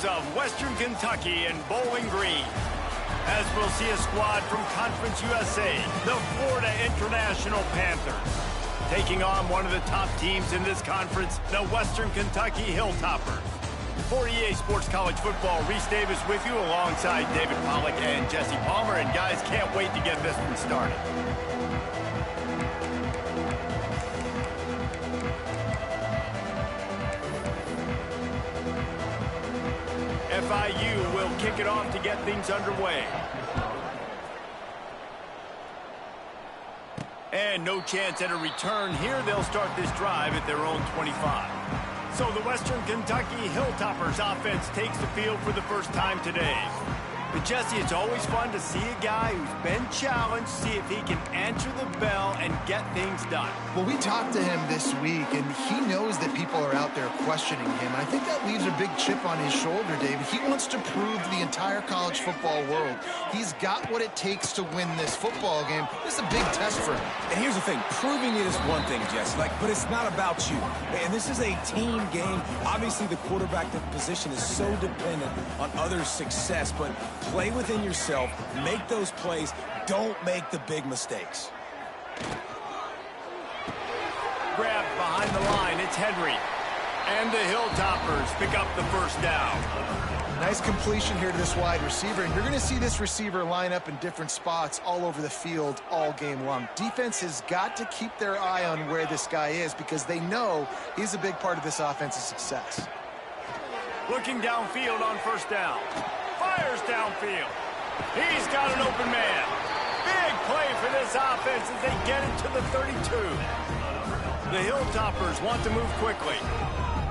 heroes of Western Kentucky and Bowling Green. As we'll see a squad from Conference USA, the Florida International Panthers, taking on one of the top teams in this conference, the Western Kentucky Hilltoppers. For EA Sports College Football, Reese Davis with you alongside David Pollack and Jesse Palmer. And guys, can't wait to get this one started. FIU will kick it off to get things underway. And no chance at a return here. They'll start this drive at their own 25. So the Western Kentucky Hilltoppers offense takes the field for the first time today. But Jesse, it's always fun to see a guy who's been challenged, see if he can answer the bell and get things done. Well, we talked to him this week, and he knows that people are out there questioning him. I think that leaves a big chip on his shoulder, David. He wants to prove to the entire college football world he's got what it takes to win this football game. This is a big test for him. And here's the thing, proving it is one thing, Jesse, but it's not about you. And this is a team game. Obviously, the quarterback position is so dependent on others' success, but play within yourself, make those plays, don't make the big mistakes. Grabbed behind the line, it's Henry. And the Hilltoppers pick up the first down. Nice completion here to this wide receiver, and you're going to see this receiver line up in different spots all over the field all game long. Defense has got to keep their eye on where this guy is because they know he's a big part of this offense's success. Looking downfield on first down. Fires downfield. He's got an open man. Big play for this offense as they get it to the 32. The Hilltoppers want to move quickly.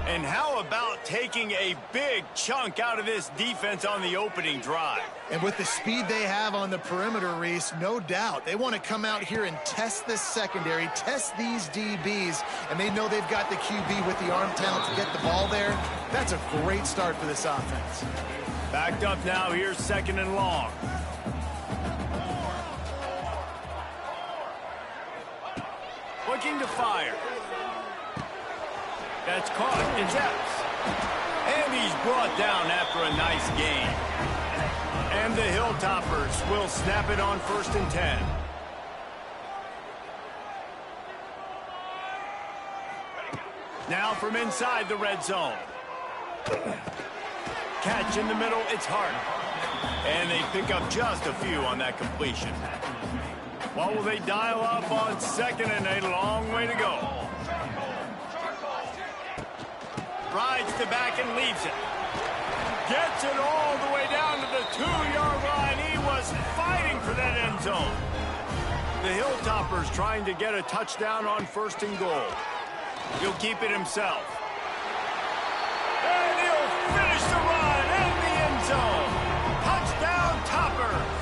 And how about taking a big chunk out of this defense on the opening drive? And with the speed they have on the perimeter, Reese, no doubt. They want to come out here and test this secondary, test these DBs, and they know they've got the QB with the arm talent to get the ball there. That's a great start for this offense. Backed up now, here's second and long. Looking to fire. That's caught. It's Epps. And he's brought down after a nice gain. And the Hilltoppers will snap it on first and 10. Now from inside the red zone. Catch in the middle, it's Hart. And they pick up just a few on that completion. What will they dial up on second and a long way to go? Rides the back and leaves it. Gets it all the way down to the 2-yard line. He was fighting for that end zone. The Hilltoppers trying to get a touchdown on first and goal. He'll keep it himself. And he'll finish the run in the end zone. Touchdown, Toppers.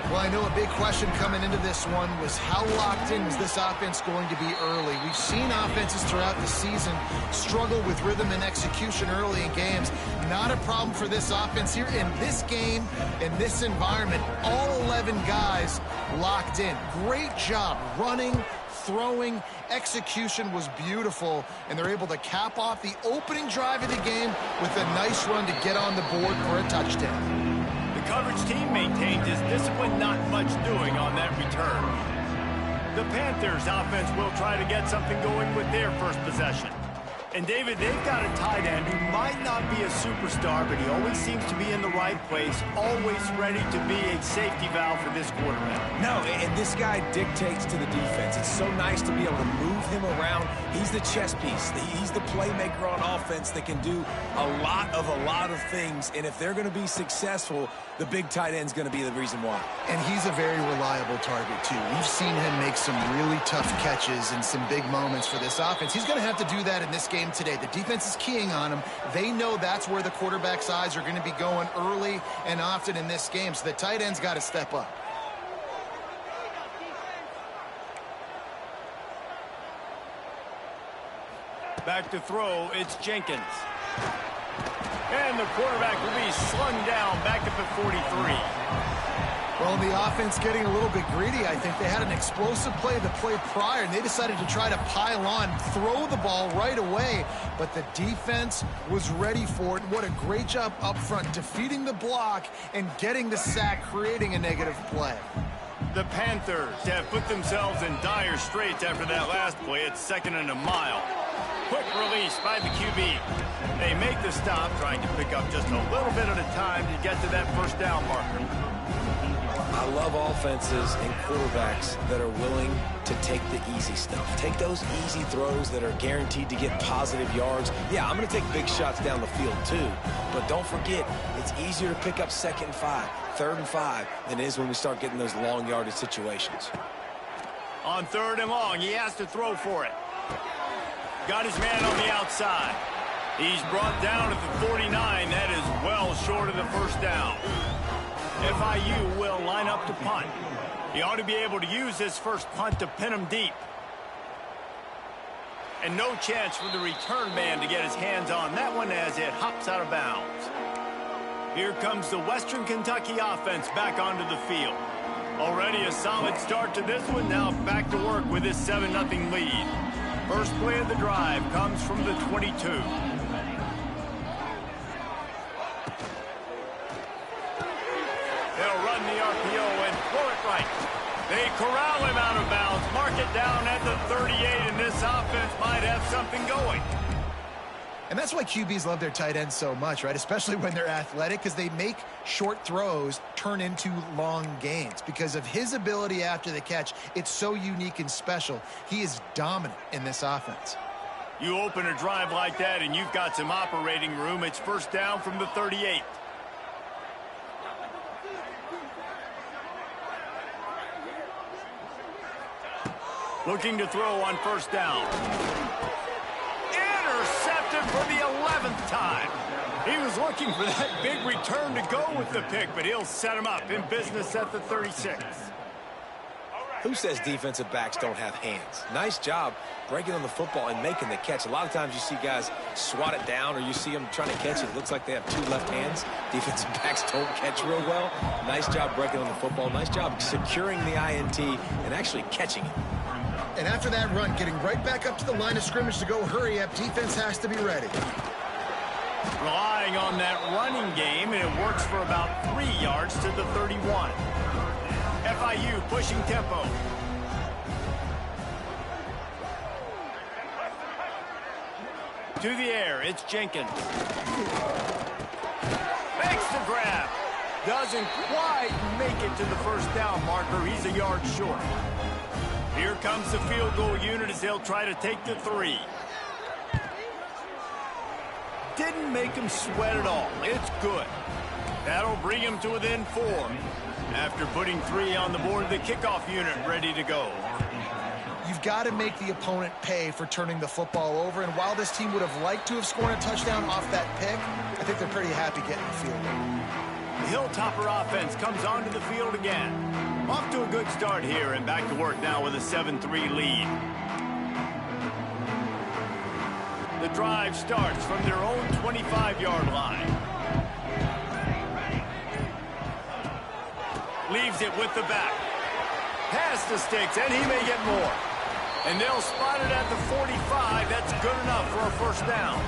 Well, I know a big question coming into this one was how locked in was this offense going to be early? We've seen offenses throughout the season struggle with rhythm and execution early in games. Not a problem for this offense here. In this game, in this environment, all 11 guys locked in. Great job running, throwing, execution was beautiful, and they're able to cap off the opening drive of the game with a nice run to get on the board for a touchdown. The coverage team maintained his discipline, not much doing on that return. The Panthers offense will try to get something going with their first possession. And David, they've got a tight end who might not be a superstar, but he always seems to be in the right place, always ready to be a safety valve for this quarterback. No, and this guy dictates to the defense. It's so nice to be able to move him around. He's the chess piece. He's the playmaker on offense that can do a lot of things. And if they're going to be successful, the big tight end's going to be the reason why. And he's a very reliable target, too. We've seen him make some really tough catches and some big moments for this offense. He's going to have to do that in this game today. The defense is keying on him. They know that's where the quarterback's eyes are going to be going early and often in this game. So the tight end's got to step up. Back to throw, it's Jenkins. And the quarterback will be slung down back up at 43. Well, the offense getting a little bit greedy, I think. They had an explosive play the play prior, and they decided to try to pile on, throw the ball right away. But the defense was ready for it. What a great job up front, defeating the block and getting the sack, creating a negative play. The Panthers have put themselves in dire straits after that last play. It's 2nd and a mile. Quick release by the QB. They make the stop, trying to pick up just a little bit at a time to get to that first down marker. I love offenses and quarterbacks that are willing to take the easy stuff. Take those easy throws that are guaranteed to get positive yards. Yeah, I'm going to take big shots down the field too, but don't forget, it's easier to pick up 2nd and 5, 3rd and 5 than it is when we start getting those long yardage situations. On 3rd and long, he has to throw for it. Got his man on the outside. He's brought down at the 49. That is well short of the first down. FIU will line up to punt. He ought to be able to use his first punt to pin him deep. And no chance for the return man to get his hands on that one as it hops out of bounds. Here comes the Western Kentucky offense back onto the field. Already a solid start to this one. Now back to work with this 7-0 lead. First play of the drive comes from the 22. They'll run the RPO and throw it right. They corral him out of bounds, mark it down at the 38, and this offense might have something going. And that's why QBs love their tight ends so much, right? Especially when they're athletic, because they make short throws turn into long gains. Because of his ability after the catch, it's so unique and special. He is dominant in this offense. You open a drive like that and you've got some operating room. It's first down from the 38. Looking to throw on first down. Intercepted for the 11th time. He was looking for that big return to go with the pick, but he'll set him up in business at the 36. Who says defensive backs don't have hands? Nice job breaking on the football and making the catch. A lot of times you see guys swat it down or you see them trying to catch it. It looks like they have 2 left hands. Defensive backs don't catch real well. Nice job breaking on the football. Nice job securing the INT and actually catching it. And after that run, getting right back up to the line of scrimmage to go hurry up, defense has to be ready. Relying on that running game, and it works for about 3 yards to the 31. FIU pushing tempo. To the air, it's Jenkins. Makes the grab. Doesn't quite make it to the first down marker. He's a yard short. Here comes the field goal unit as they'll try to take the 3. Didn't make him sweat at all. It's good. That'll bring him to within 4. After putting 3 on the board, the kickoff unit ready to go. You've got to make the opponent pay for turning the football over, and while this team would have liked to have scored a touchdown off that pick, I think they're pretty happy getting the field goal. The Hilltopper offense comes onto the field again. Off to a good start here and back to work now with a 7-3 lead. The drive starts from their own 25-yard line. Leaves it with the back. Pass the sticks, and he may get more. And they'll spot it at the 45. That's good enough for a first down.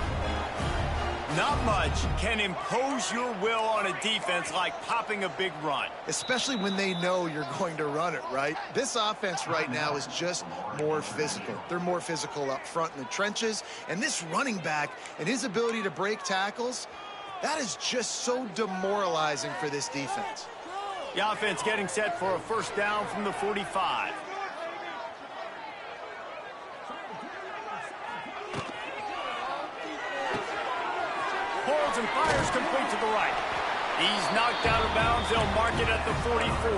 Not much can impose your will on a defense like popping a big run. Especially when they know you're going to run it, right? This offense right now is just more physical. They're more physical up front in the trenches. And this running back and his ability to break tackles, that is just so demoralizing for this defense. The offense getting set for a first down from the 45. Holds and fires complete to the right. He's knocked out of bounds. They'll mark it at the 44.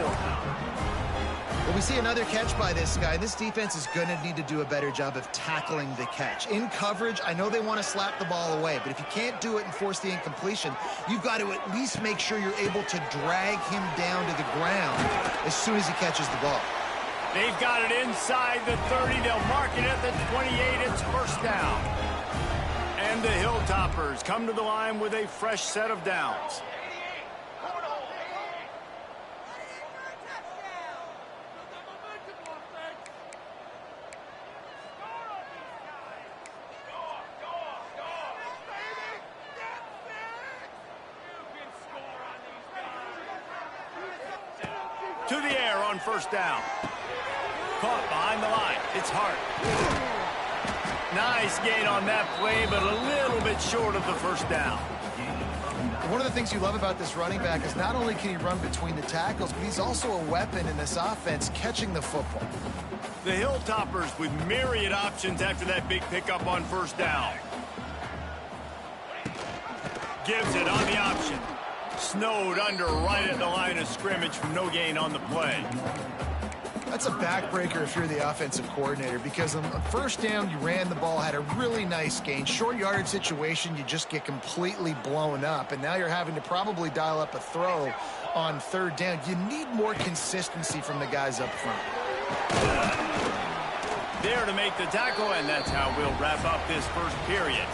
Well, we see another catch by this guy. This defense is going to need to do a better job of tackling the catch. In coverage, I know they want to slap the ball away, but if you can't do it and force the incompletion, you've got to at least make sure you're able to drag him down to the ground as soon as he catches the ball. They've got it inside the 30. They'll mark it at the 28. It's first down. And the Hilltoppers come to the line with a fresh set of downs. To the air on first down. Caught behind the line. It's Hart. Nice gain on that play, but a little bit short of the first down. One of the things you love about this running back is not only can he run between the tackles, but he's also a weapon in this offense catching the football. The Hilltoppers with myriad options after that big pickup on first down. Gives it on the option. Snowed under right at the line of scrimmage from no gain on the play. That's a backbreaker if you're the offensive coordinator, because on first down, you ran the ball, had a really nice gain. Short yardage situation, you just get completely blown up, and now you're having to probably dial up a throw on third down. You need more consistency from the guys up front. There to make the tackle, and that's how we'll wrap up this first period.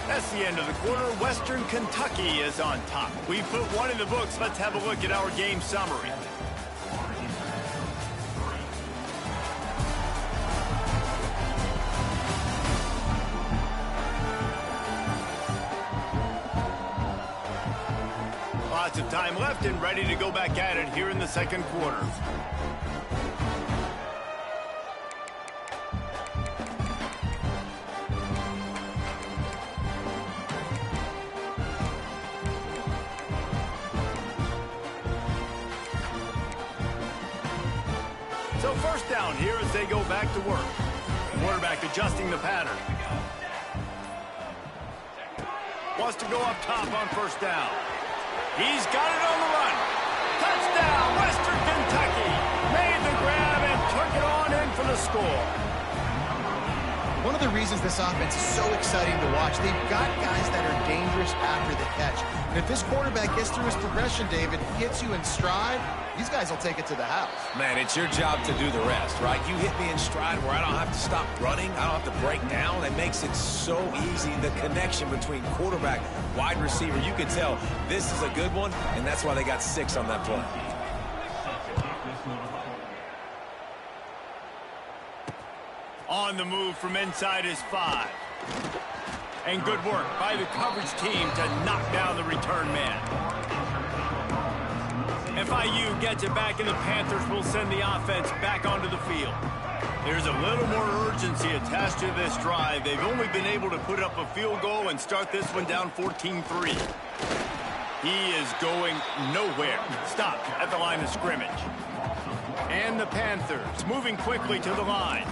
That's the end of the quarter. Western Kentucky is on top. We put one in the books. Let's have a look at our game summary. Lots of time left and ready to go back at it here in the second quarter. So first down here as they go back to work. Quarterback adjusting the pattern. Wants to go up top on first down. He's got it on the run. Touchdown, Western Kentucky. Made the grab and took it on in for the score. One of the reasons this offense is so exciting to watch, they've got guys that are dangerous after the catch. And if this quarterback gets through his progression, David, hits you in stride, these guys will take it to the house. Man, it's your job to do the rest, right? You hit me in stride where I don't have to stop running. I don't have to break down. It makes it so easy. The connection between quarterback, wide receiver, you can tell this is a good one, and that's why they got 6 on that play. On the move from inside is 5. And good work by the coverage team to knock down the return man. FIU gets it back, and the Panthers will send the offense back onto the field. There's a little more urgency attached to this drive. They've only been able to put up a field goal and start this one down 14-3. He is going nowhere. Stopped at the line of scrimmage. And the Panthers moving quickly to the line.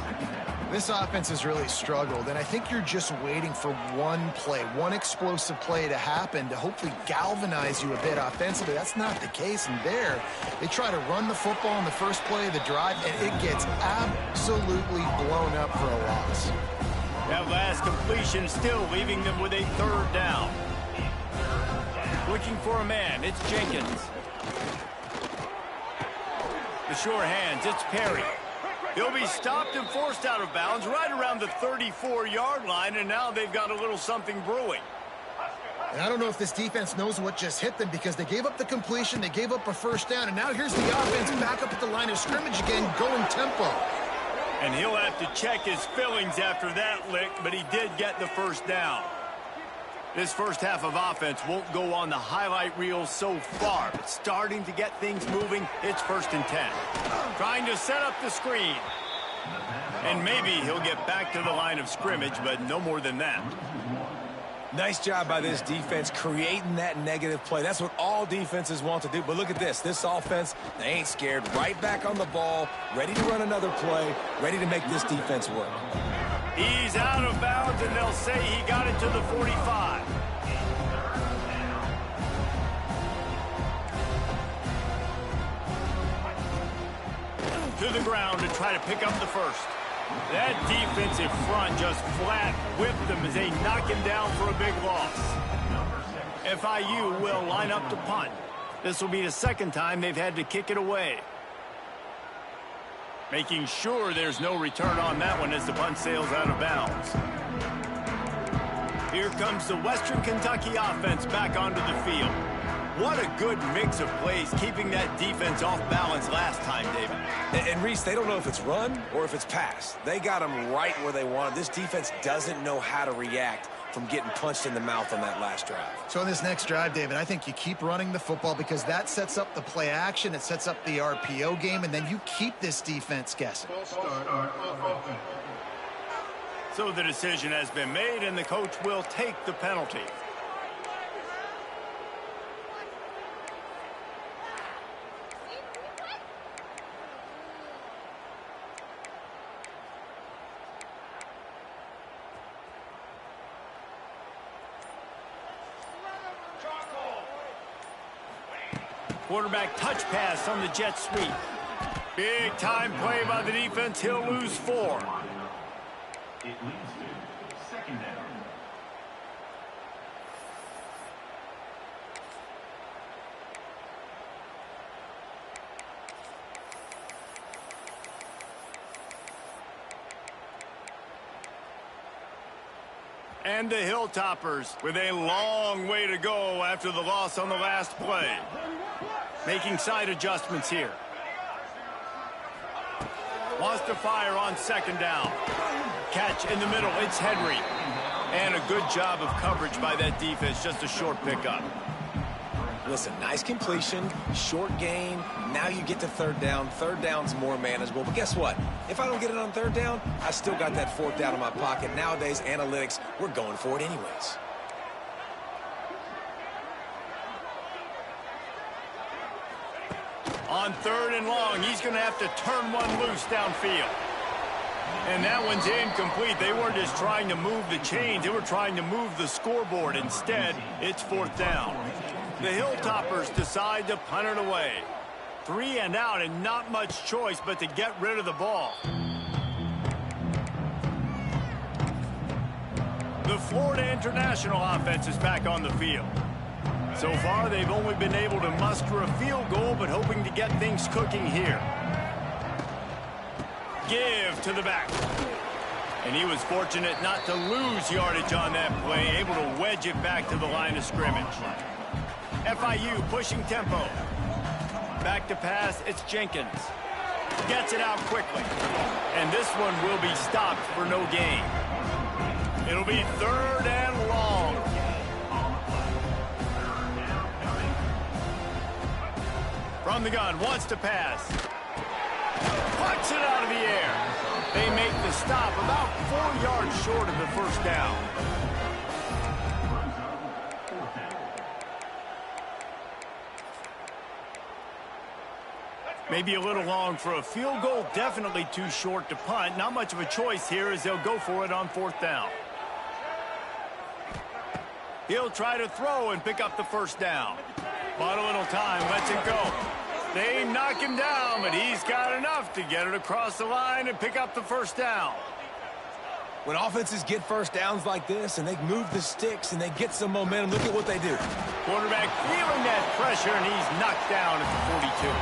This offense has really struggled, and I think you're just waiting for one play, one explosive play to happen to hopefully galvanize you a bit offensively. That's not the case, and there, they try to run the football in the first play of the drive, and it gets absolutely blown up for a loss. That last completion still leaving them with a third down. Looking for a man, it's Jenkins. The sure hands, it's Perry. He'll be stopped and forced out of bounds right around the 34-yard line, and now they've got a little something brewing. And I don't know if this defense knows what just hit them, because they gave up the completion, they gave up a first down, and now here's the offense back up at the line of scrimmage again, going tempo. And he'll have to check his fillings after that lick, but he did get the first down. This first half of offense won't go on the highlight reel so far, but starting to get things moving, it's 1st and 10. Trying to set up the screen. And maybe he'll get back to the line of scrimmage, but no more than that. Nice job by this defense creating that negative play. That's what all defenses want to do. But look at this. This offense, they ain't scared. Right back on the ball, ready to run another play, ready to make this defense work. He's out of bounds, and they'll say he got it to the 45. To the ground to try to pick up the first. That defensive front just flat whipped them as they knock him down for a big loss. FIU will line up to punt. This will be the second time they've had to kick it away. Making sure there's no return on that one as the punt sails out of bounds. Here comes the Western Kentucky offense back onto the field. What a good mix of plays, keeping that defense off balance last time, David. And Reese, they don't know if it's run or if it's pass. They got them right where they want them. This defense doesn't know how to react from getting punched in the mouth on that last drive. So in this next drive, David, I think you keep running the football because that sets up the play action, it sets up the RPO game, and then you keep this defense guessing. So the decision has been made, and the coach will take the penalty. Quarterback touch pass on the jet sweep. Big time play by the defense. He'll lose 4. It leads to second down. And the Hilltoppers with a long way to go after the loss on the last play. Making side adjustments here. Wants to fire on second down. Catch in the middle. It's Henry. And a good job of coverage by that defense. Just a short pickup. Listen, nice completion, short gain. Now you get to third down. Third down's more manageable. But guess what? If I don't get it on third down, I still got that fourth down in my pocket. Nowadays, analytics, we're going for it anyways. On third and long, he's going to have to turn one loose downfield. And that one's incomplete. They weren't just trying to move the chains. They were trying to move the scoreboard. Instead, it's fourth down. The Hilltoppers decide to punt it away. 3 and out and not much choice but to get rid of the ball. The Florida International offense is back on the field. So far, they've only been able to muster a field goal, but hoping to get things cooking here. Give to the back. And he was fortunate not to lose yardage on that play, able to wedge it back to the line of scrimmage. FIU pushing tempo. Back to pass, it's Jenkins. Gets it out quickly. And this one will be stopped for no gain. It'll be third and long. From the gun, wants to pass. Puts it out of the air. They make the stop about 4 yards short of the first down. Maybe a little long for a field goal, definitely too short to punt. Not much of a choice here as they'll go for it on fourth down. He'll try to throw and pick up the first down. Bought a little time, lets it go. They knock him down, but he's got enough to get it across the line and pick up the first down. When offenses get first downs like this and they move the sticks and they get some momentum, look at what they do. Quarterback feeling that pressure, and he's knocked down at the 42.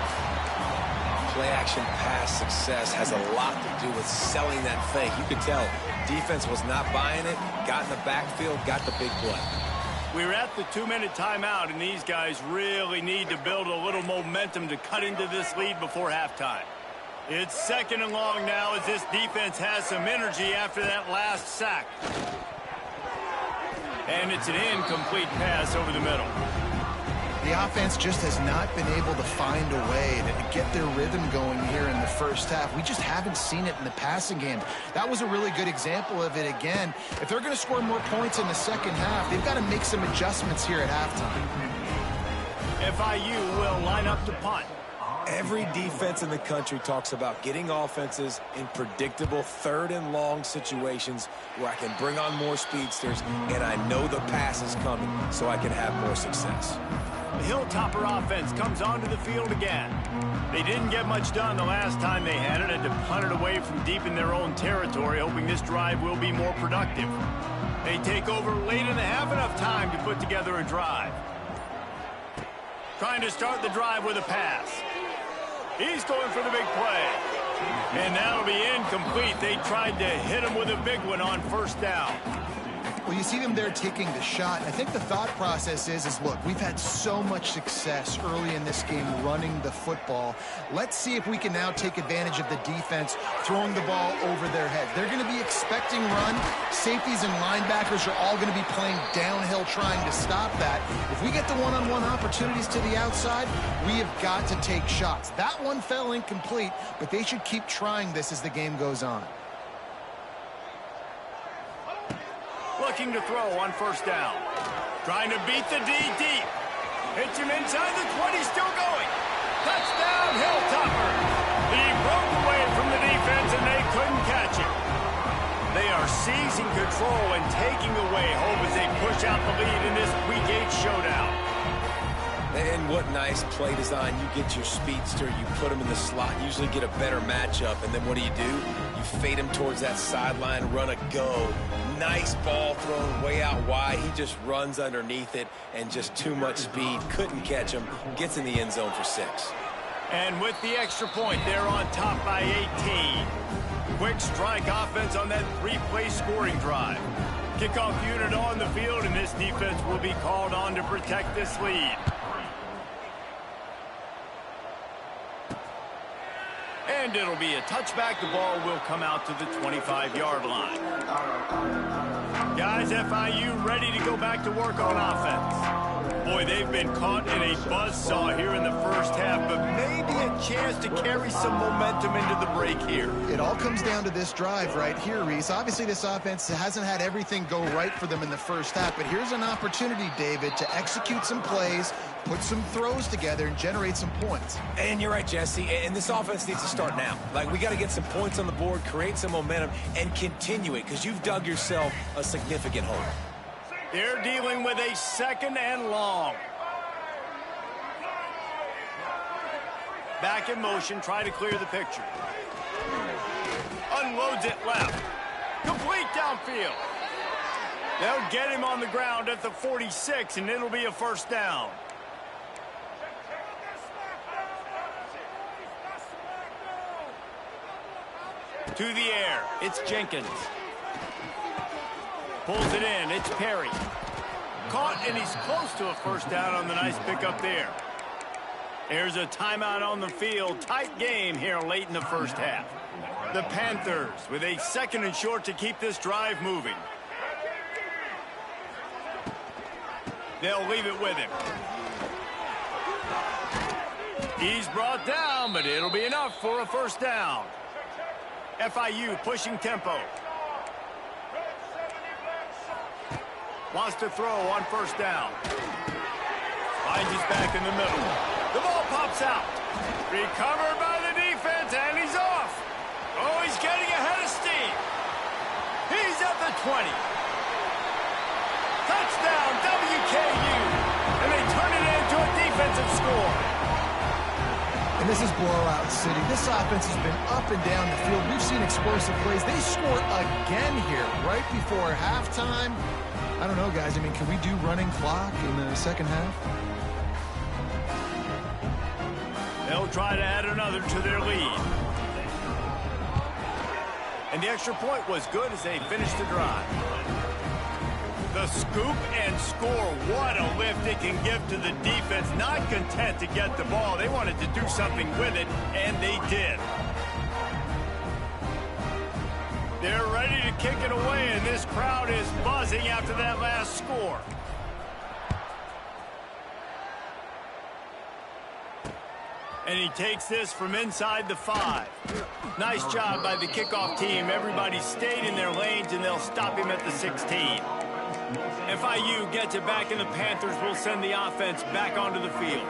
Play-action pass success has a lot to do with selling that fake. You could tell defense was not buying it, got in the backfield, got the big play. We're at the 2-minute timeout, and these guys really need to build a little momentum to cut into this lead before halftime. It's second and long now as this defense has some energy after that last sack. And it's an incomplete pass over the middle. The offense just has not been able to find a way to get their rhythm going here in the first half. We just haven't seen it in the passing game. That was a really good example of it again. If they're going to score more points in the second half, they've got to make some adjustments here at halftime. FIU will line up to punt. Every defense in the country talks about getting offenses in predictable third and long situations where I can bring on more speedsters and I know the pass is coming so I can have more success. The Hilltopper offense comes onto the field again. They didn't get much done the last time they had it, and to punt it away from deep in their own territory, hoping this drive will be more productive. They take over late in the half, enough time to put together a drive. Trying to start the drive with a pass. He's going for the big play. And that'll be incomplete. They tried to hit him with a big one on first down. Well, you see them there taking the shot. I think the thought process is look, we've had so much success early in this game running the football. Let's see if we can now take advantage of the defense throwing the ball over their head. They're going to be expecting run. Safeties and linebackers are all going to be playing downhill trying to stop that. If we get the one-on-one opportunities to the outside, we have got to take shots. That one fell incomplete, but they should keep trying this as the game goes on. Looking to throw on first down. Trying to beat the D deep. Hits him inside the 20, still going. Touchdown, Hilltoppers. He broke away from the defense and they couldn't catch him. They are seizing control and taking away hope as they push out the lead in this Week 8 showdown. And what nice play design. You get your speedster, you put him in the slot, usually get a better matchup, and then what do? You fade him towards that sideline, run a go. Nice ball thrown way out wide. He just runs underneath it and just too much speed. Couldn't catch him. Gets in the end zone for 6. And with the extra point, they're on top by 18. Quick strike offense on that 3-play scoring drive. Kickoff unit on the field, and this defense will be called on to protect this lead. And it'll be a touchback. The ball will come out to the 25-yard line. Guys, FIU ready to go back to work on offense. Boy, they've been caught in a buzzsaw here in the first half, but maybe a chance to carry some momentum into the break here. It all comes down to this drive right here, Reese. Obviously, this offense hasn't had everything go right for them in the first half, but here's an opportunity, David, to execute some plays, put some throws together, and generate some points. And you're right, Jesse, and this offense needs to start now. Like, we got to get some points on the board, create some momentum, and continue it, because you've dug yourself a significant hole. They're dealing with a 2nd and long. Back in motion, try to clear the picture. Unloads it left. Complete downfield. They'll get him on the ground at the 46, and it'll be a first down. To the air, it's Jenkins. Pulls it in, it's Perry. Caught, and he's close to a first down on the nice pickup there. There's a timeout on the field. Tight game here late in the first half. The Panthers with a 2nd and short to keep this drive moving. They'll leave it with him. He's brought down, but it'll be enough for a first down. FIU pushing tempo. Wants to throw on first down. Finds his back in the middle. The ball pops out. Recovered by the defense, and he's off. Oh, he's getting ahead of steam. He's at the 20. Touchdown, WKU. And they turn it into a defensive score. And this is blowout city. This offense has been up and down the field. We've seen explosive plays. They score again here right before halftime. I don't know, guys. I mean, can we do running clock in the second half? They'll try to add another to their lead. And the extra point was good as they finished the drive. The scoop and score. What a lift it can give to the defense. Not content to get the ball. They wanted to do something with it, and they did. They're ready to kick it away, and this crowd is buzzing after that last score. And he takes this from inside the 5. Nice job by the kickoff team. Everybody stayed in their lanes, and they'll stop him at the 16. FIU gets it back, and the Panthers will send the offense back onto the field.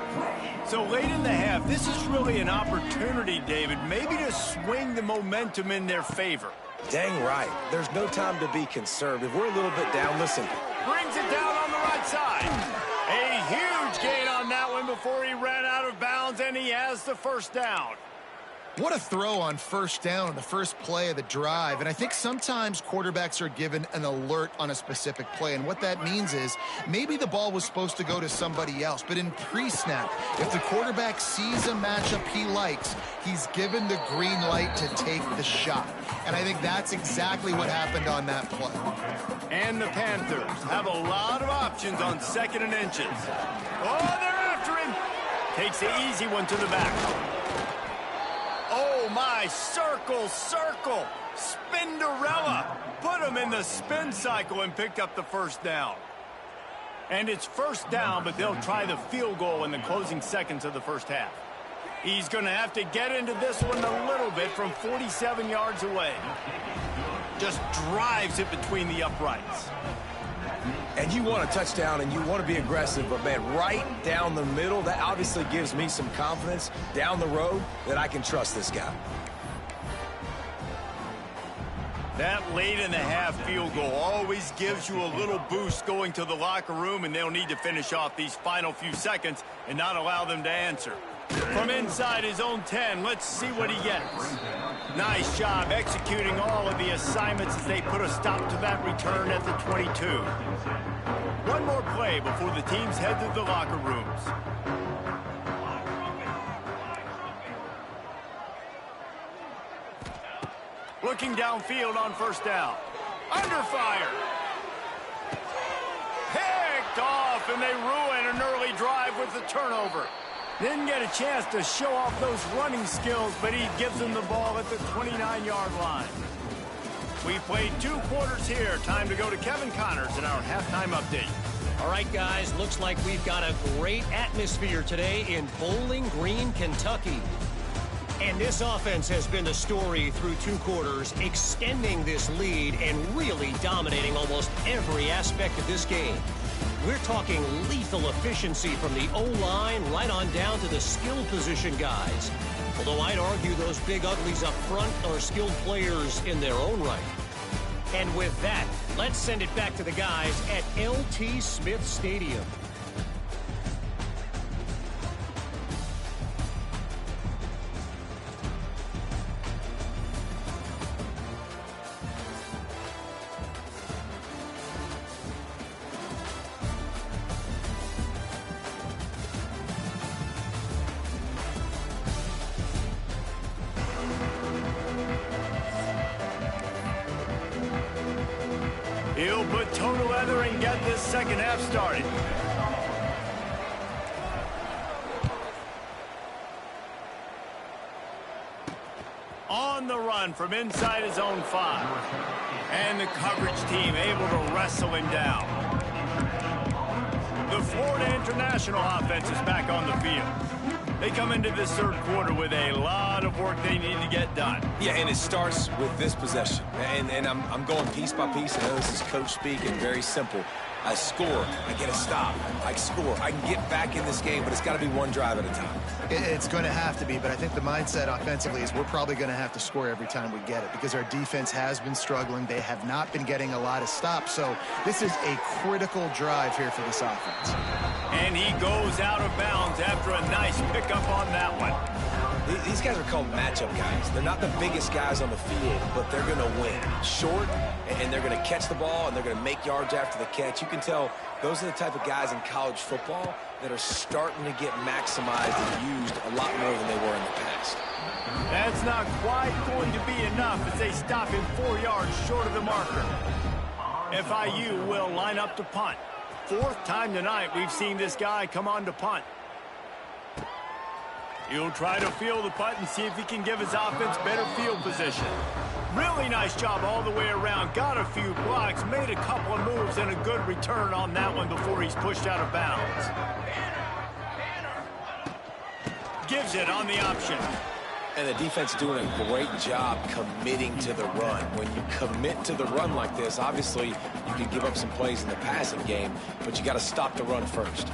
So late in the half, this is really an opportunity, David, maybe to swing the momentum in their favor. Dang right. There's no time to be conservative. We're a little bit down. Listen. Brings it down on the right side. A huge gain on that one before he ran out of bounds, and he has the first down. What a throw on first down, the first play of the drive. And I think sometimes quarterbacks are given an alert on a specific play. And what that means is maybe the ball was supposed to go to somebody else. But in pre-snap, if the quarterback sees a matchup he likes, he's given the green light to take the shot. And I think that's exactly what happened on that play. And the Panthers have a lot of options on 2nd and inches. Oh, they're after him. Takes the easy one to the back. Oh, my, circle, Spinderella. Put him in the spin cycle and picked up the first down. And it's first down, but they'll try the field goal in the closing seconds of the first half. He's going to have to get into this one a little bit from 47 yards away. Just drives it between the uprights. And you want a touchdown and you want to be aggressive, but man, right down the middle, that obviously gives me some confidence down the road that I can trust this guy. That late in the half field goal always gives you a little boost going to the locker room, and they'll need to finish off these final few seconds and not allow them to answer. From inside his own 10, let's see what he gets. Nice job executing all of the assignments as they put a stop to that return at the 22. One more play before the teams head to the locker rooms. Looking downfield on first down. Under fire. Picked off, and they ruin an early drive with the turnover. Didn't get a chance to show off those running skills, but he gives them the ball at the 29-yard line. We played 2 quarters here. Time to go to Kevin Connors in our halftime update. All right, guys, looks like we've got a great atmosphere today in Bowling Green, Kentucky. And this offense has been the story through 2 quarters, extending this lead and really dominating almost every aspect of this game. We're talking lethal efficiency from the O-line right on down to the skill position guys. Although I'd argue those big uglies up front are skilled players in their own right. And with that, let's send it back to the guys at L.T. Smith Stadium. He'll put toe to leather and get this second half started. On the run from inside his own 5. And the coverage team able to wrestle him down. The Florida International offense is back on the field. They come into this 3rd quarter with a lot of work they need to get done. Yeah, and it starts with this possession. And I'm going piece by piece. I know this is coach speak and very simple. I score, I get a stop, I score. I can get back in this game, but it's got to be one drive at a time. It's going to have to be, but I think the mindset offensively is we're probably going to have to score every time we get it because our defense has been struggling. They have not been getting a lot of stops, so this is a critical drive here for this offense. And he goes out of bounds after a nice pickup on that one. These guys are called matchup guys. They're not the biggest guys on the field, but they're going to win. Short, and they're going to catch the ball, and they're going to make yards after the catch. You can tell those are the type of guys in college football that are starting to get maximized and used a lot more than they were in the past. That's not quite going to be enough as they stop him 4 yards short of the marker. FIU will line up to punt. 4th time tonight we've seen this guy come on to punt. He'll try to field the punt and see if he can give his offense better field position. Really nice job all the way around. Got a few blocks, made a couple of moves, and a good return on that one before he's pushed out of bounds. Gives it on the option. And the defense doing a great job committing to the run. When you commit to the run like this, obviously you can give up some plays in the passing game, but you got to stop the run first.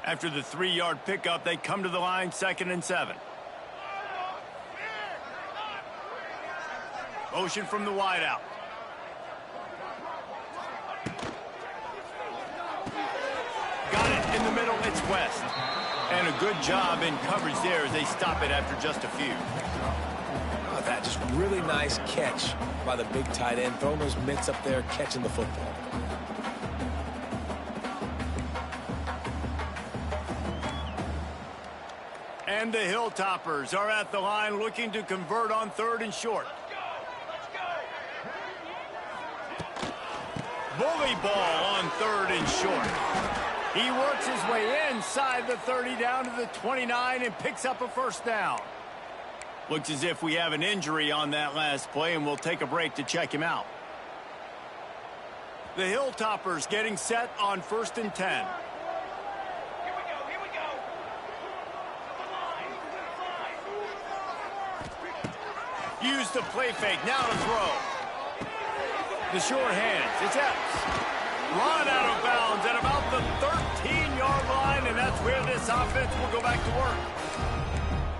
After the 3-yard pickup, they come to the line, 2nd and 7. Motion from the wideout. In the middle, it's West. And a good job in coverage there as they stop it after just a few. Oh, that just really nice catch by the big tight end. Throwing those mitts up there, catching the football. And the Hilltoppers are at the line looking to convert on 3rd and short. Bully ball on 3rd and short. He works his way inside the 30 down to the 29 and picks up a 1st down. Looks as if we have an injury on that last play, and we'll take a break to check him out. The Hilltoppers getting set on 1st and 10. Use the play fake, now to throw. The short hands, it's Epps. Run out of bounds at about the 13-yard line, and that's where this offense will go back to work.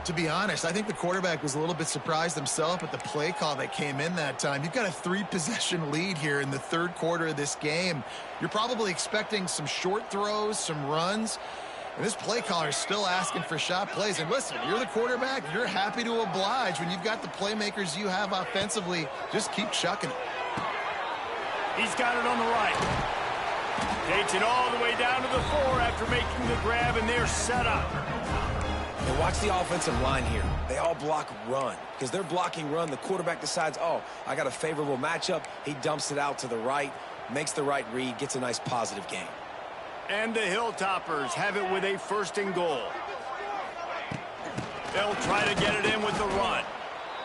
To be honest, I think the quarterback was a little bit surprised himself at the play call that came in that time. You've got a 3-possession lead here in the 3rd quarter of this game. You're probably expecting some short throws, some runs. And this play caller is still asking for shot plays. And listen, you're the quarterback. You're happy to oblige. When you've got the playmakers you have offensively, just keep chucking it. He's got it on the right. Takes it all the way down to the 4 after making the grab, and they're set up. And watch the offensive line here. They all block run. Because they're blocking run, the quarterback decides, oh, I got a favorable matchup. He dumps it out to the right, makes the right read, gets a nice positive gain. And the Hilltoppers have it with a 1st and goal. They'll try to get it in with the run.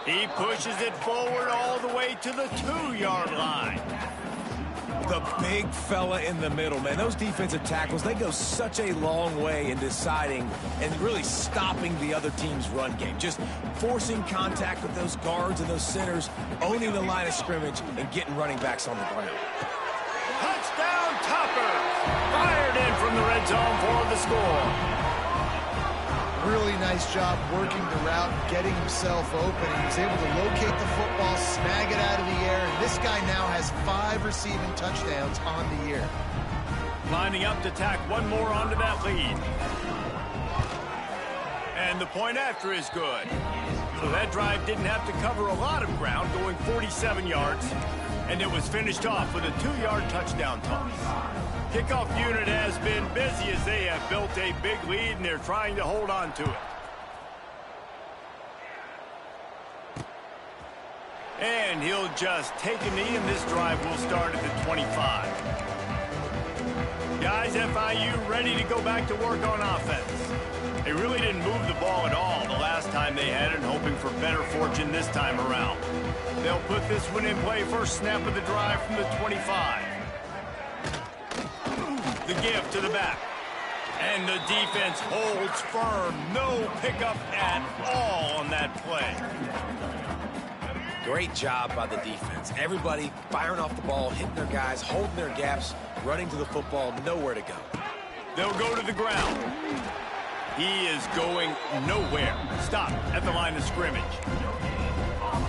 He pushes it forward all the way to the 2-yard line. The big fella in the middle, man. Those defensive tackles, they go such a long way in deciding and really stopping the other team's run game. Just forcing contact with those guards and those centers, owning the line of scrimmage, and getting running backs on the ground. Touchdown, Toppers! Fired in from the red zone for the score. Really nice job working the route, getting himself open. He was able to locate the football, snag it out of the air, and this guy now has 5 receiving touchdowns on the year. Lining up to tack one more onto that lead. And the point after is good. So that drive didn't have to cover a lot of ground, going 47 yards. And it was finished off with a 2-yard touchdown toss. Kickoff unit has been busy as they have built a big lead, and they're trying to hold on to it. And he'll just take a knee, and this drive will start at the 25. Guys, FIU ready to go back to work on offense. They really didn't move the ball at all the last time they had it, and hoping for better fortune this time around. They'll put this one in play, first snap of the drive from the 25. The give to the back. And the defense holds firm. No pickup at all on that play. Great job by the defense. Everybody firing off the ball, hitting their guys, holding their gaps, running to the football, nowhere to go. They'll go to the ground. He is going nowhere. Stop at the line of scrimmage.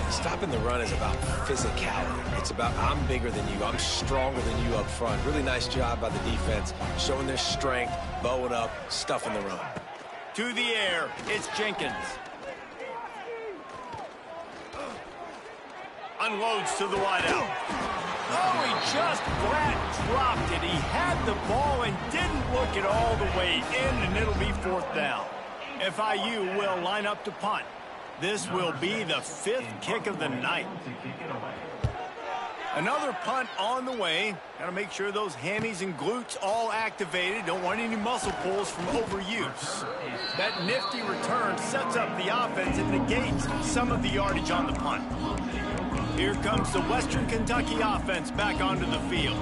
Stopping the run is about physicality. It's about I'm bigger than you, I'm stronger than you up front. Really nice job by the defense, showing their strength, bowing up, stuffing the run. To the air, it's Jenkins. Unloads to the wideout. Oh, he just flat dropped it. He had the ball and didn't look it all the way in, and it'll be 4th down. FIU will line up to punt. This will be the 5th kick of the night. Another punt on the way. Got to make sure those hammies and glutes all activated. Don't want any muscle pulls from overuse. That nifty return sets up the offense and negates some of the yardage on the punt. Here comes the Western Kentucky offense back onto the field.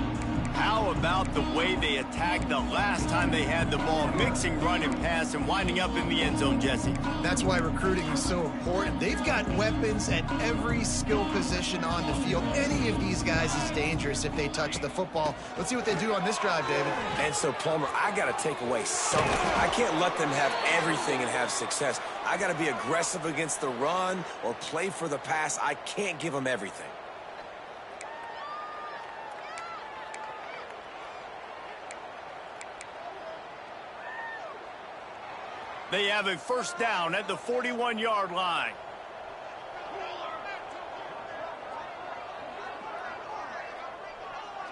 How about the way they attacked the last time they had the ball, mixing run and pass and winding up in the end zone, Jesse? That's why recruiting is so important. They've got weapons at every skill position on the field. Any of these guys is dangerous if they touch the football. Let's see what they do on this drive, David. And so, Palmer, I got to take away something. I can't let them have everything and have success. I got to be aggressive against the run or play for the pass. I can't give them everything. They have a first down at the 41-yard line.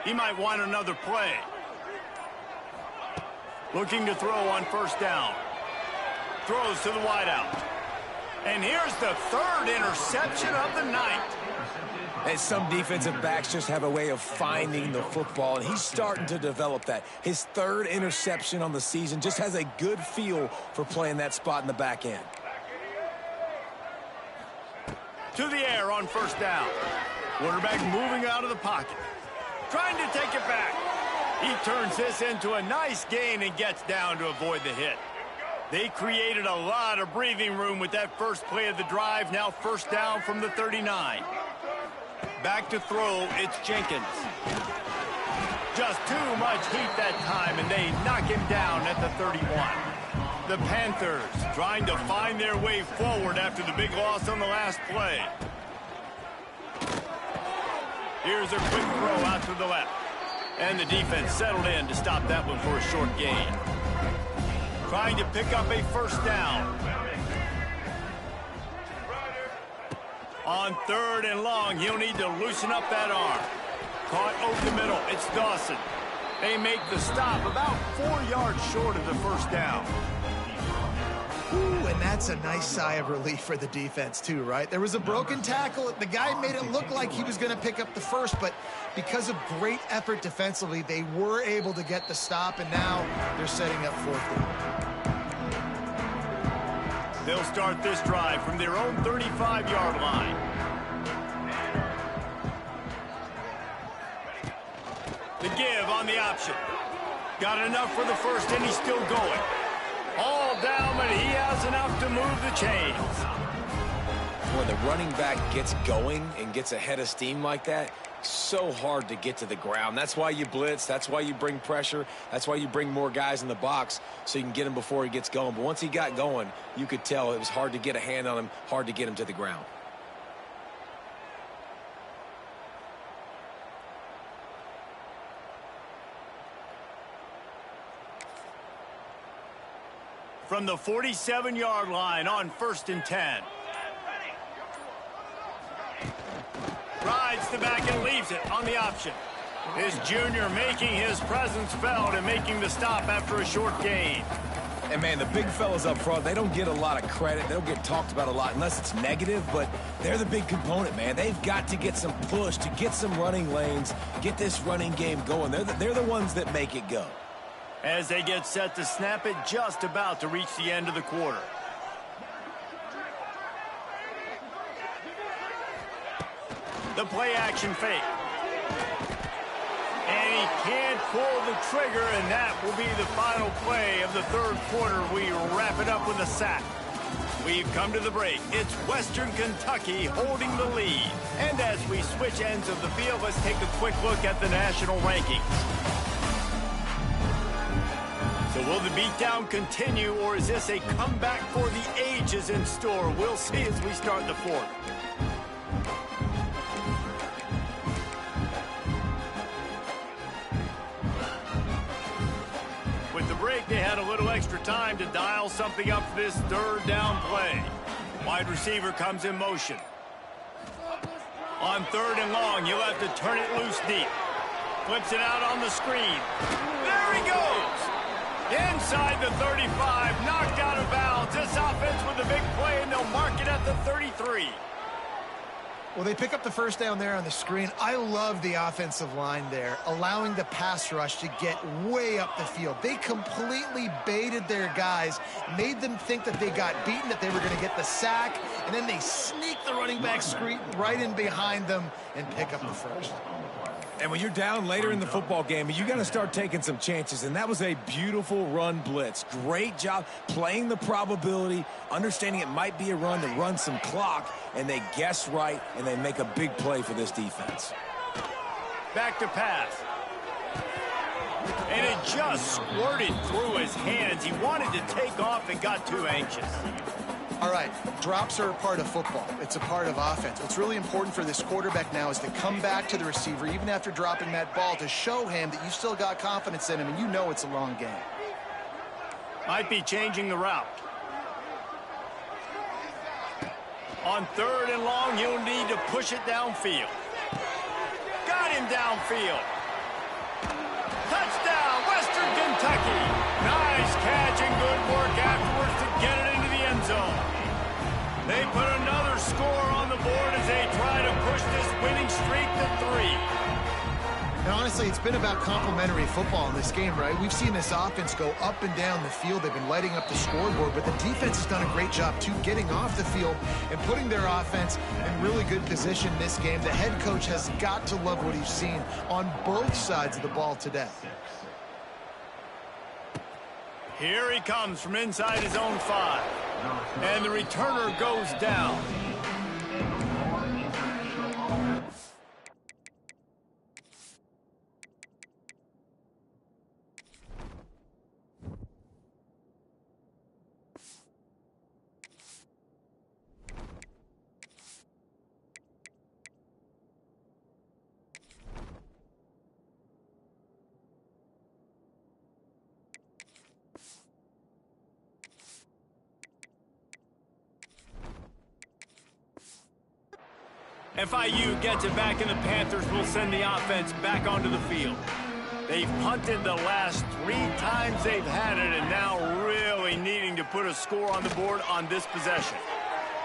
He might want another play. Looking to throw on first down. Throws to the wideout. And here's the third interception of the night. And some defensive backs just have a way of finding the football, and he's starting to develop that. His third interception on the season, just has a good feel for playing that spot in the back end. To the air on first down. Quarterback moving out of the pocket. Trying to take it back. He turns this into a nice gain and gets down to avoid the hit. They created a lot of breathing room with that first play of the drive. Now first down from the 39. Back to throw, it's Jenkins. Just too much heat that time, and they knock him down at the 31. The Panthers trying to find their way forward after the big loss on the last play. Here's a quick throw out to the left. And the defense settled in to stop that one for a short gain. Trying to pick up a first down. On third and long, he'll need to loosen up that arm. Caught over the middle. It's Dawson. They make the stop about 4 yards short of the first down. Ooh, and that's a nice sigh of relief for the defense too, right? There was a broken tackle. The guy made it look like he was going to pick up the first, but because of great effort defensively, they were able to get the stop, and now they're setting up fourth down. They'll start this drive from their own 35-yard line. The give on the option. Got enough for the first, and he's still going. All down, but he has enough to move the chains. When the running back gets going and gets ahead of steam like that, so hard to get to the ground. That's why you blitz. That's why you bring pressure. That's why you bring more guys in the box so you can get him before he gets going. But once he got going, you could tell it was hard to get a hand on him, hard to get him to the ground. From the 47-yard line on 1st and 10. Rides the back and leaves it on the option. His junior making his presence felt and making the stop after a short gain. And, man, the big fellas up front, they don't get a lot of credit. They don't get talked about a lot unless it's negative, but they're the big component, man. They've got to get some push, to get some running lanes, get this running game going. They're the ones that make it go. As they get set to snap it, just about to reach the end of the quarter. The play action fake. And he can't pull the trigger, and that will be the final play of the third quarter. We wrap it up with a sack. We've come to the break. It's Western Kentucky holding the lead. And as we switch ends of the field, let's take a quick look at the national rankings. So will the beatdown continue, or is this a comeback for the ages in store? We'll see as we start the fourth. With the break, they had a little extra time to dial something up for this third down play. Wide receiver comes in motion. On 3rd and long, you'll have to turn it loose deep. Flips it out on the screen. There he goes! Inside the 35, knocked out of bounds. This offense with a big play, and they'll mark it at the 33. Well, they pick up the first down there on the screen. I love the offensive line there, allowing the pass rush to get way up the field. They completely baited their guys, made them think that they got beaten, that they were going to get the sack, and then they sneak the running back screen right in behind them and pick up the first. And when you're down later in the football game, you got to start taking some chances. And that was a beautiful run blitz. Great job playing the probability, understanding it might be a run to run some clock, and they guess right, and they make a big play for this defense. Back to pass. And it just squirted through his hands. He wanted to take off and got too anxious. All right, drops are a part of football. It's a part of offense. What's really important for this quarterback now is to come back to the receiver, even after dropping that ball, to show him that you still got confidence in him and you know it's a long game. Might be changing the route. On 3rd and long, he'll need to push it downfield. Got him downfield. Touchdown, Western Kentucky. Nice catch and good work afterwards to get it into the end zone. They put another score on the board as they try to push this winning streak to 3. And honestly, it's been about complementary football in this game, right? We've seen this offense go up and down the field. They've been lighting up the scoreboard, but the defense has done a great job, too, getting off the field and putting their offense in really good position in this game. The head coach has got to love what he's seen on both sides of the ball today. Here he comes from inside his own 5. And the returner goes down. FIU gets it back, and the Panthers will send the offense back onto the field. They've punted the last 3 times they've had it, and now really needing to put a score on the board on this possession.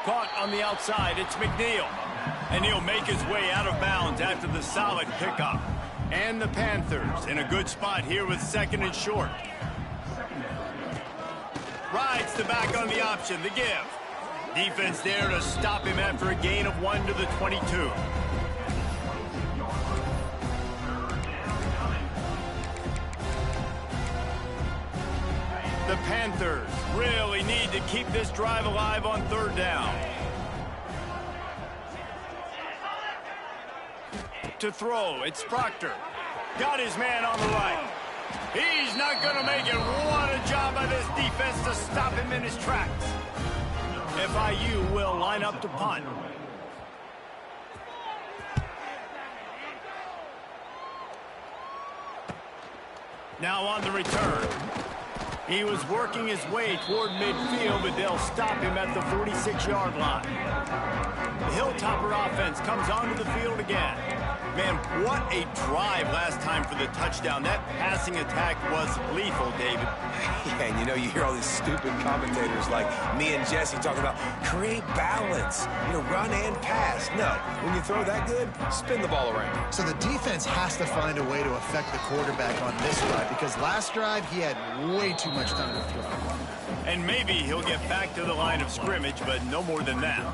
Caught on the outside, it's McNeil. And he'll make his way out of bounds after the solid pickup. And the Panthers in a good spot here with 2nd and short. Rides the back on the option, the give. Defense there to stop him after a gain of 1 to the 22. The Panthers really need to keep this drive alive on 3rd down. To throw, it's Proctor. Got his man on the right. He's not going to make it. What a job by this defense to stop him in his tracks. FIU will line up to punt. Now on the return. He was working his way toward midfield, but they'll stop him at the 46-yard line. The Hilltopper offense comes onto the field again. Man, what a drive last time for the touchdown. That passing attack was lethal, David. Yeah, and you know, you hear all these stupid commentators like me and Jesse talking about create balance, run and pass. No, when you throw that good, spin the ball around. So the defense has to find a way to affect the quarterback on this drive, because last drive he had way too much time to throw. And maybe he'll get back to the line of scrimmage, but no more than that.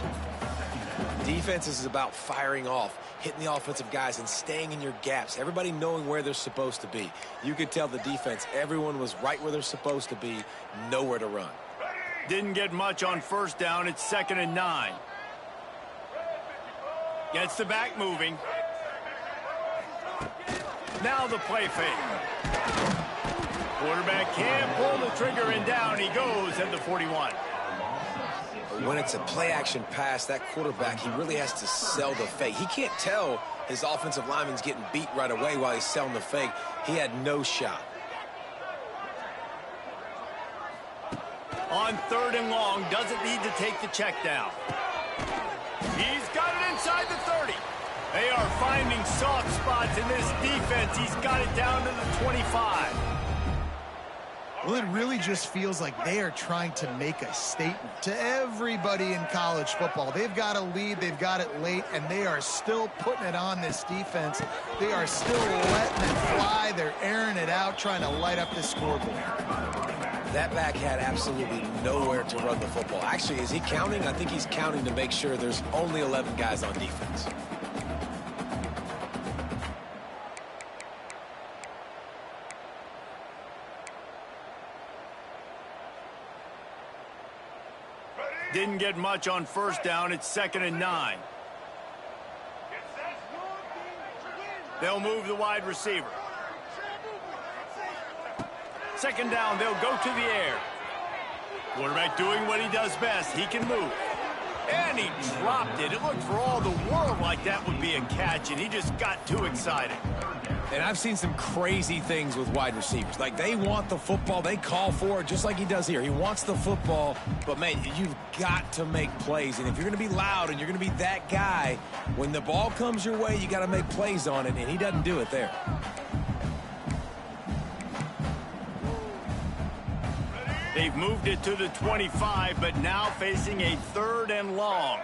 Defense is about firing off, hitting the offensive guys, and staying in your gaps. Everybody knowing where they're supposed to be. You could tell the defense, everyone was right where they're supposed to be, nowhere to run. Didn't get much on 1st down. It's 2nd and 9. Gets the back moving. Now the play fake. Quarterback can't pull the trigger, and down he goes at the 41. When it's a play-action pass, that quarterback, he really has to sell the fake. He can't tell his offensive lineman's getting beat right away while he's selling the fake. He had no shot. On 3rd and long, doesn't need to take the check down. He's got it inside the 30. They are finding soft spots in this defense. He's got it down to the 25. Well, it really just feels like they are trying to make a statement to everybody in college football. They've got a lead, they've got it late, and they are still putting it on this defense. They are still letting it fly. They're airing it out, trying to light up the scoreboard. That back had absolutely nowhere to run the football. Actually, is he counting? I think he's counting to make sure there's only 11 guys on defense. Didn't get much on 1st down. It's 2nd and 9. They'll move the wide receiver. 2nd down, they'll go to the air. Quarterback doing what he does best. He can move. And he dropped it. It looked for all the world like that would be a catch, and he just got too excited. And I've seen some crazy things with wide receivers. Like, they want the football. They call for it just like he does here. He wants the football. But, man, you've got to make plays. And if you're going to be loud and you're going to be that guy, when the ball comes your way, you got to make plays on it. And he doesn't do it there. They've moved it to the 25, but now facing a 3rd and long.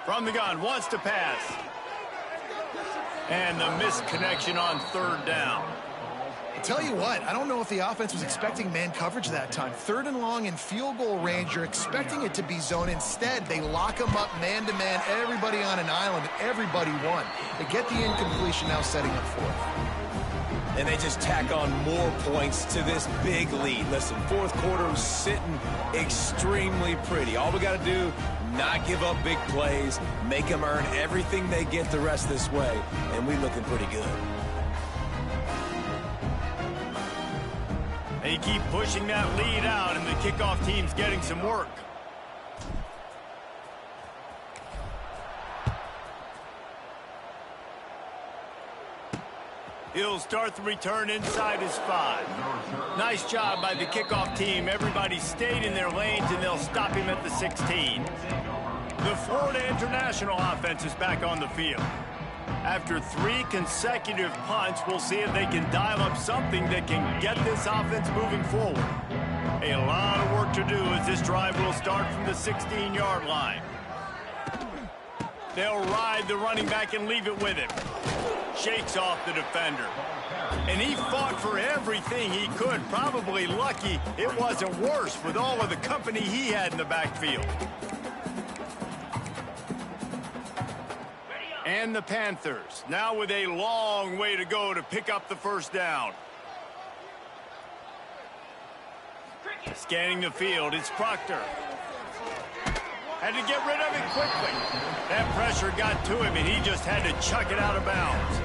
From the gun, wants to pass. And the missed connection on 3rd down. Tell you what, I don't know if the offense was expecting man coverage that time. 3rd and long in field goal range, you're expecting it to be zone. Instead, they lock them up man-to-man, everybody on an island, everybody won. They get the incompletion, now setting up 4th. And they just tack on more points to this big lead. Listen, 4th quarter is sitting extremely pretty. All we got to do, not give up big plays, make them earn everything they get the rest this way, and we're looking pretty good. They keep pushing that lead out, and the kickoff team's getting some work. He'll start the return inside his 5. Nice job by the kickoff team. Everybody stayed in their lanes, and they'll stop him at the 16. The Florida International offense is back on the field. After 3 consecutive punts, we'll see if they can dial up something that can get this offense moving forward. A lot of work to do as this drive will start from the 16-yard line. They'll ride the running back and leave it with him. Shakes off the defender. And he fought for everything he could. Probably lucky it wasn't worse with all of the company he had in the backfield. And the Panthers, now with a long way to go to pick up the 1st down. Scanning the field, it's Proctor. Had to get rid of it quickly. That pressure got to him, and he just had to chuck it out of bounds.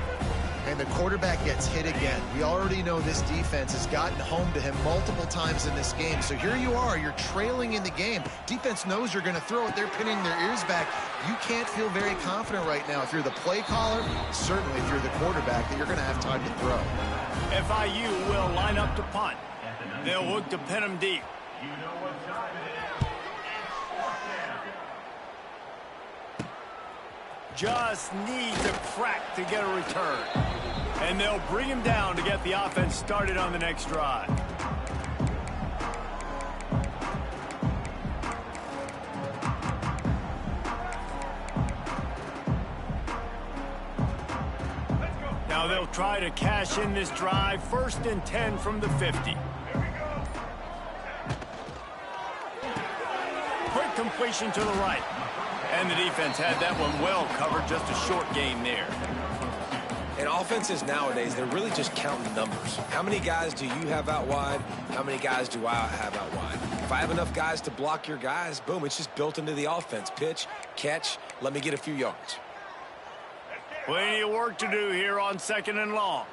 And the quarterback gets hit again. We already know this defense has gotten home to him multiple times in this game. So here you are, you're trailing in the game. Defense knows you're going to throw it. They're pinning their ears back. You can't feel very confident right now. If you're the play caller, certainly if you're the quarterback, that you're going to have time to throw. FIU will line up to punt. They'll look to pin him deep. You know what time it is. It's 4th down. Just needs a crack to get a return. And they'll bring him down to get the offense started on the next drive. Now they'll try to cash in this drive. 1st and 10 from the 50. Quick completion to the right. And the defense had that one well covered. Just a short gain there. And offenses nowadays, they're really just counting numbers. How many guys do you have out wide? How many guys do I have out wide? If I have enough guys to block your guys, boom, it's just built into the offense. Pitch, catch, let me get a few yards. Plenty of work to do here on 2nd and long.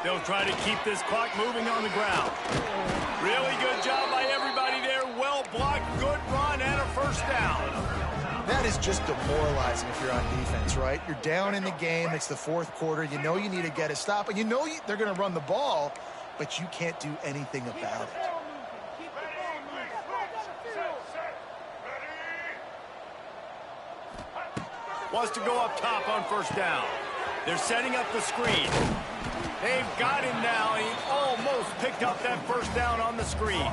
They'll try to keep this clock moving on the ground. Really good job by everybody there. Well blocked, good run, and a 1st down. That is just demoralizing if you're on defense, right? You're down in the game. It's the 4th quarter. You know you need to get a stop, and you know they're going to run the ball, but you can't do anything about it. Wants to go up top on 1st down. They're setting up the screen. They've got him now, and he almost picked up that 1st down on the screen.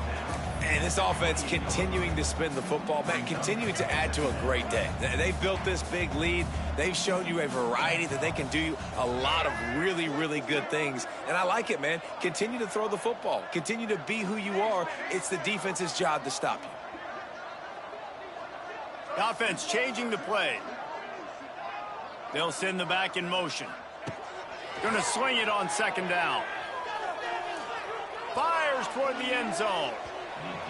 And this offense continuing to spin the football, man, continuing to add to a great day. They've built this big lead. They've shown you a variety that they can do a lot of really, really good things. And I like it, man. Continue to throw the football. Continue to be who you are. It's the defense's job to stop you. The offense changing the play. They'll send the back in motion. Going to swing it on 2nd down. Fires toward the end zone.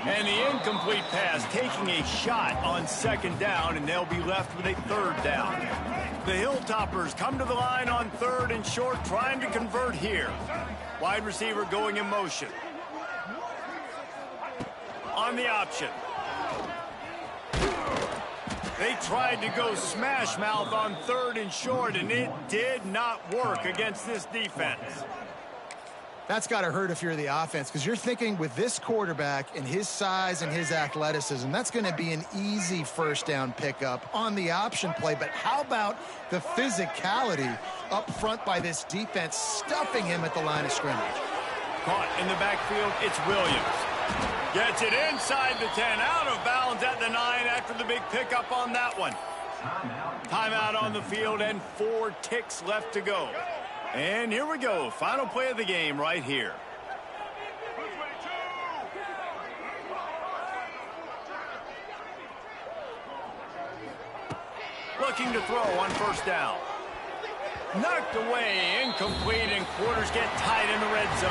And the incomplete pass taking a shot on 2nd down, and they'll be left with a 3rd down. The Hilltoppers come to the line on 3rd and short, trying to convert here. Wide receiver going in motion. On the option. They tried to go smash mouth on 3rd and short, and it did not work against this defense. That's got to hurt if you're the offense, because you're thinking with this quarterback and his size and his athleticism, that's going to be an easy first down pickup on the option play. But how about the physicality up front by this defense, stuffing him at the line of scrimmage? Caught in the backfield, it's Williams. Gets it inside the 10, out of bounds at the 9 after the big pickup on that one. Timeout on the field and 4 ticks left to go. And here we go, final play of the game right here. Looking to throw on first down. Knocked away, incomplete, and quarters get tied in the red zone.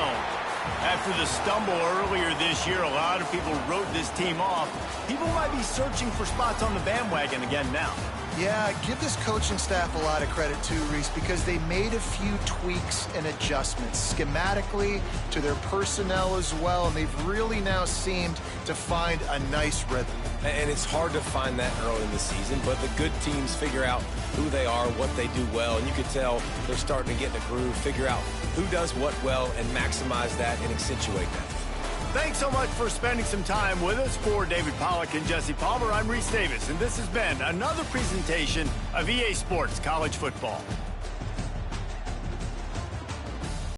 After the stumble earlier this year, a lot of people wrote this team off. People might be searching for spots on the bandwagon again now. Yeah, give this coaching staff a lot of credit too, Reese, because they made a few tweaks and adjustments schematically to their personnel as well, and they've really now seemed to find a nice rhythm. And it's hard to find that early in the season, but the good teams figure out who they are, what they do well, and you can tell they're starting to get in a groove, figure out who does what well, and maximize that and accentuate that. Thanks so much for spending some time with us. For David Pollack and Jesse Palmer, I'm Reese Davis, and this has been another presentation of EA Sports College Football.